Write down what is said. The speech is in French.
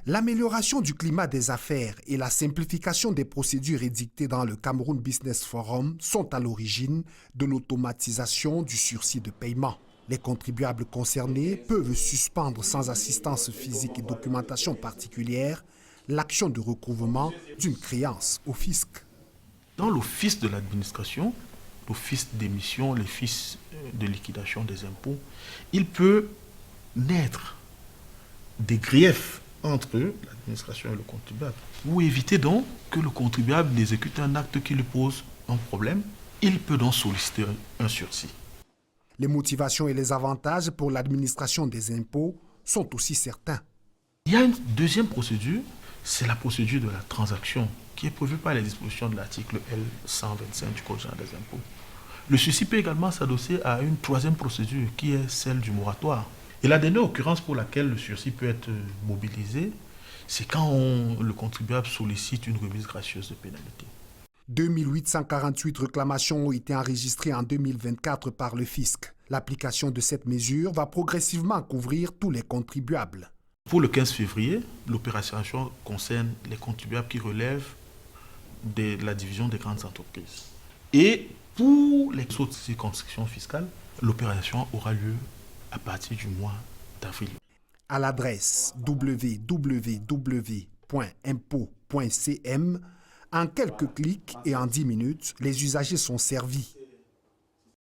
L'amélioration du climat des affaires et la simplification des procédures édictées dans le Cameroun Business Forum sont à l'origine de l'automatisation du sursis de paiement. Les contribuables concernés peuvent suspendre sans assistance physique et documentation particulière l'action de recouvrement d'une créance au fisc. Dans l'office de l'administration, l'office d'émission, l'office de liquidation des impôts, il peut naître des griefs entre l'administration et le contribuable. Ou éviter donc que le contribuable exécute un acte qui lui pose un problème, il peut donc solliciter un sursis. Les motivations et les avantages pour l'administration des impôts sont aussi certains. Il y a une deuxième procédure, c'est la procédure de la transaction qui est prévue par les dispositions de l'article L125 du Code général des impôts. Le sursis peut également s'adosser à une troisième procédure qui est celle du moratoire. Et la dernière occurrence pour laquelle le sursis peut être mobilisé, c'est quand le contribuable sollicite une remise gracieuse de pénalité. 2848 réclamations ont été enregistrées en 2024 par le fisc. L'application de cette mesure va progressivement couvrir tous les contribuables. Pour le 15 février, l'opération concerne les contribuables qui relèvent de la division des grandes entreprises. Et pour les autres circonscriptions fiscales, l'opération aura lieu à partir du mois d'avril. À l'adresse www.impôt.cm, en quelques clics et en 10 minutes, les usagers sont servis.